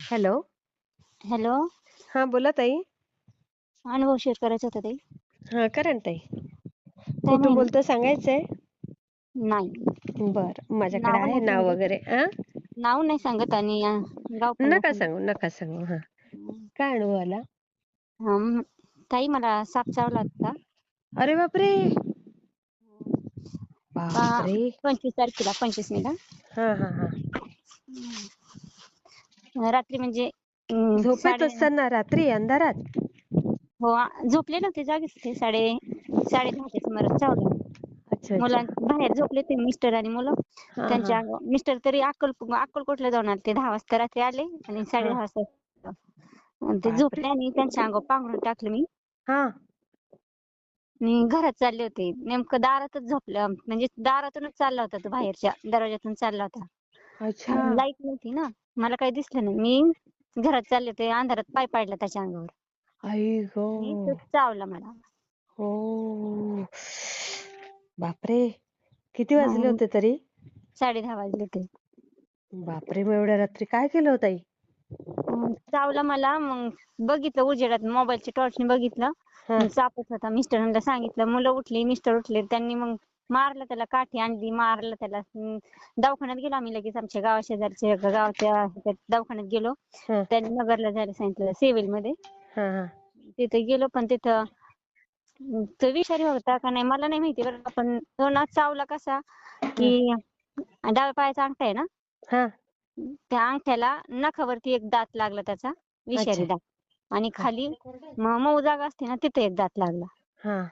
Hello. Hello. हां, बोला ताई. अनुभव शेअर करायचा होता ताई. हां, करा ना ताई. टाइम कुठून आहे ना? बोलता सांगायचंय? नाही. बरं, माझ्याकडे नाव आहे नाही नाव सांगत. वगैरे. नाव नाही सांगत आणि गाव पण नाही नका सांगत. सांगू, नका सांगू. हां. काय अनुभव आला? ताई मला साप चावला होता. अरे बापरे! अ, बापरे! 25 तारखेला 25 मेला. हां, हां, हां. रात्री म्हणजे झोपेत साडे असताना रात्री अंधारात? हो झोपले नव्हते, जागेच होते. 10:30च्या सुमारास चावलं. अच्छा, अच्छा. मुलां बाहेर झोपले ते मिस्टर आणि मुलं. हां, हां. त्यांच्या मिस्टर तरी अक्कलकोटला जाऊन आले. ते 10 वाजता रात्री आले आणि हां. 10:30 वाजता ते बापरे! झोपले आणि त्यांच्या अंगावर पांघरून टाकलं मी हां. आणि घरात चालले होते. नेमकं दारातच झोपलं, म्हणजे दारातूनच चालला होता तो, बाहेरच्या दरवाजातून चालला होता. अच्छा. लाईट नव्हती ना, मला काही दिसलं नाही. मी घरात चालले होते, अंधारात पाय पडला त्याच्या अंगावर आई आणि तो गं! चावला मला. हो. बापरे! किती वाजले आणि होते तरी? 10:30 वाजले होते. बापरे! मग एवढ्या रात्री काय केलं हो ताई? चावला मला. मग बघितलं उजेडात, मोबाईलच्या टॉर्चने बघितलं. हां. सापच होता. मिस्टरांना सांगितलं, मुलं उठली, मिस्टर उठले. त्यांनी मग मारलं त्याला, काठी आणली, मारलं त्याला. दवाखान्यात गेलो आम्ही लगेच. आमच्या गावाशेजारच्या एका गावाच्या ह्याच्यात दवाखान्यात गेलो. हां. त्यांनी नगरला जायला सांगितलं, सिव्हिलमध्ये. हां, हां. तिथे गेलो, पण तिथं तो विषारी होता का नाही मला नाही माहिती बरं का. पण तो ना चावला कसा, हां. की डाव्या पायाचा अंगठा आहे ना, हां. त्या अंगठ्याला नखावरती एक दात लागला त्याचा, अच्छा. विषारी दात. आणि हां. खाली मऊ जागा असते ना, तिथे एक दात लागला. हां.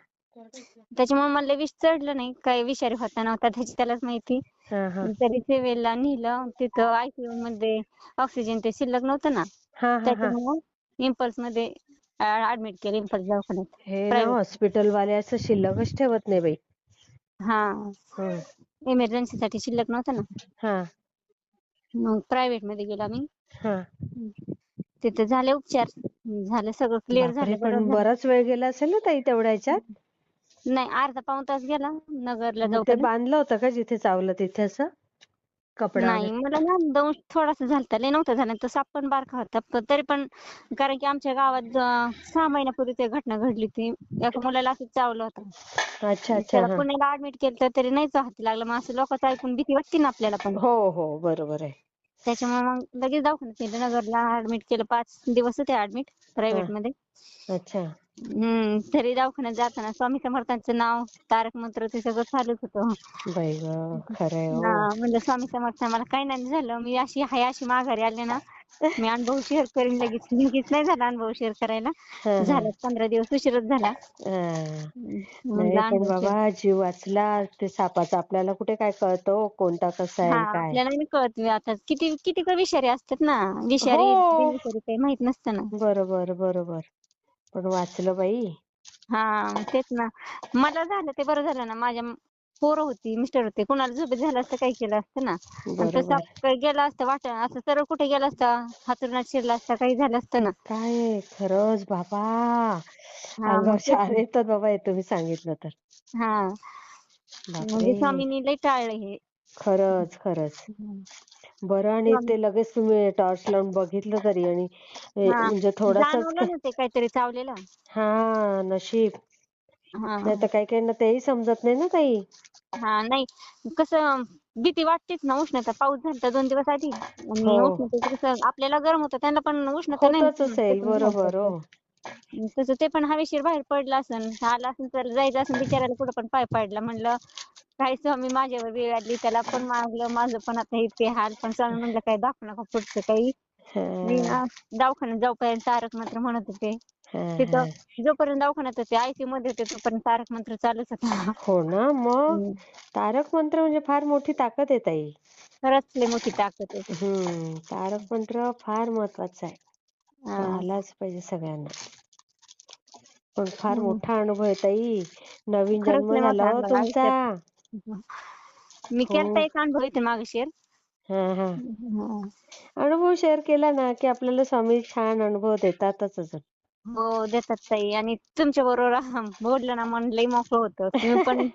त्याच्यामुळे मला विष चढलं नाही, काय विषारी होता नव्हता त्याची त्यालाच माहिती. हां, हां. तरी सिव्हिलला नेलं. तिथं आयसीयू मध्ये ऑक्सिजन ते शिल्लक नव्हतं ना, हां, हां, हां. त्याच्यामुळं इम्पल्स मध्ये ऍडमिट केलं, इम्पल्स दवाखान्यात, हे ना प्रायव्हेट. हॉस्पिटलवाले असं शिल्लकच ठेवत नाही बाई. हा, हं. इमर्जन्सीसाठी शिल्लक नव्हतं ना. हां. मग प्रायव्हेट मध्ये गेलो आम्ही. हां. तिथे झाले उपचार, झालं सगळं क्लिअर बापरे! झालं, बरं पण झालं. बराच वेळ गेला असेल ना ताई तेवढ्या ह्याच्यात? नाही, अर्धा पाऊण तास गेला नगरला मग ते जाऊपर्यंत. बांधलं होतं का जिथे चावलं तिथे असं? कपडा नाही, वगैरे? मला ना दंश थोडासा झालता, लय नव्हता झाला. तो साप पण बारका होता. तरी पण, कारण की आमच्या गावात 6 महिन्यापूर्वी ती घटना घडली होती. एका मुलाला असंच चावलं होतं. अच्छा, अच्छा. त्याला हां. पुण्याला ऍडमिट केलं तरी नाहीच हाती लागलं. मग असं लोकांचं ऐकून भीती वाटते ना आपल्याला पण. हो, हो. बरोबर आहे. त्याच्यामुळे मग लगेच दवाखान्यात नेलं, नगरला ऍडमिट केलं. 5 दिवस होते ऍडमिट हां. प्रायव्हेट मध्ये. अच्छा. तरी दवाखान्यात जाताना स्वामी समर्थांचं नाव, तारक मंत्र ते सगळं चालूच होतं. बाई गं! खरं आहे हो. म्हणलं स्वामी समर्थ, मला काही नाही झालं. मी अशी आहे अशी माघारी आले ना, मी अनुभव शेअर करीन लगेच. लगेच नाही झाला अनुभव शेअर करायला. हां, हां. झाला 15 दिवस उशीरच झाला. हां. म्हणलं नाही पण अनुभव शेअर. बाबा जीव वाचला. ते सापाचं आपल्याला कुठे काय कळतं हो, कोणता कसा आहे आणि काय? आपल्याला नाही कळत आता किती किती का विषारी असतात ना, हो. विषारी बिनविषारी काही माहित नसतं ना. बरोबर, बरोबर. पण वाचलं बाई. तेच ना. मला झालं ते बरं झालं ना. माझ्या पोरं होती, मिस्टर होते. कुणाला झोपेत झालं असतं, काही केलं असतं ना. आणि तसं बरोबर. काही गेला असतं असं सरळ कुठे गेला असता, हातरुणात शिरला असता, काही झालं असतं ना. काय आहे खरंच बाबा. मग अंगावर तेच शहारे ना. येतात बाबा हे तुम्ही सांगितलं तर. हा, बापरे! म्हणजे स्वामींनी लय टाळलं हे. खरंच, खरंच. हं. बरं आणि स्वामी ते लगेच तुम्ही टॉर्च लावून बघितलं तरी आणि हां, म्हणजे थोडासाच जाणवलं ना ते काहीतरी चावलेलं. नशीब. नाहीतर हां, काही काहींना तेही समजत नाही ना ताई. नाही. कसं भीती वाटतेच ना. उष्णता, पाऊस झालता 2 दिवस आधी हो. आणि उष्णतेचं कसं आपल्याला गरम होतं, त्यांना पण उष्णता नाही होतच ना, ते असेल. पण बाहेर बरोबर हो. पडतात. तसं ते पण हवेशीर बाहेर पडलं असन, आलं असन तर जायचं असेल बिचाऱ्याला, कुठं पण पाय पडला. म्हणलं काय स्वामी माझ्यावर वेळ आली, त्याला पण मारलं, माझं पण आता इतके हाल. पण स्वामी म्हणलं काय दाखवू नका पुढचं काही. मी हां, ना दवाखान्यात जाऊपर्यंत तारक मंत्र म्हणत होते. हां, तिथं हां. जोपर्यंत दवाखान्यात होते, आयसीयू मध्ये होते, तोपर्यंत तारक मंत्र चालूच होता. हो ना मग. तारक मंत्र म्हणजे फार मोठी ताकद आहे ताई. खरंच लय मोठी ताकद आहे. तारक मंत्र फार महत्वाचा आहे. तो हां. आलाच पाहिजे सगळ्यांना. पण फार हं. मोठा अनुभव आहे ताई. नवीन खरंच जन्म लय झाला मोठा हो अनुभव तुमचा. आयुष्यात. मी हो. केलता एक अनुभव इथे मागे शेअर. हां, हां. हां. अनुभव शेअर केला ना, की आपल्याला स्वामी छान अनुभव देतातच अजून. हो देतात ताई. आणि तुमच्या बरोबर बोललं ना मन लई मोकळं होतं. तुम्ही पण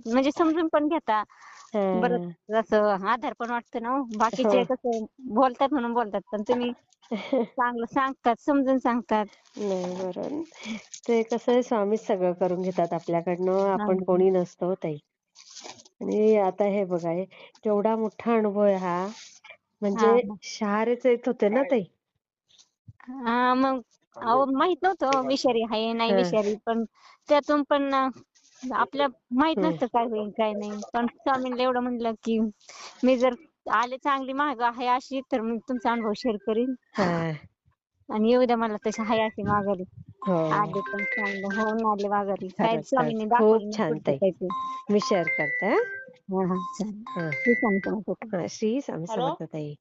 म्हणजे समजून पण घेता. हां. बरंच असं आधार पण वाटतं ना हो. हो. बाकीचे कसं बोलतात म्हणून बोलतात, पण तुम्ही चांगलं सांगतात, समजून सांगतात. नाही बरोबर. ते कसं आहे स्वामीच सगळं करून घेतात आपल्याकडनं. आपण हां. कोणी नसतो ताई. आणि आता हे बघा हे केवढा मोठा अनुभव आहे हा. म्हणजे हां. शहारेच येत होते ना ताई? हां, मग अहो माहित नव्हतं हो विषारी आहे, नाही हां. विषारी. पण त्यातून पण आपल्या माहित हं. नसतं काय होईल काय नाही. पण स्वामींना एवढं म्हणलं, की मी जर आले चांगली मार्ग आहे अशी, तर मी तुमचा अनुभव शेअर करीन. हां. आणि येऊ द्या मला तशी आहे अशी माघारी. हो. आले पण चांगलं होऊन आले माघारी. काय खरंच, खरंच. स्वामींनी खूप दाखवलं ना छान पुढचं ताई. काय ते. मी शेअर करते हां. हां, हां. चालेल. हां. हे सांगतो मग. हां. श्री स्वामी समर्थ ताई.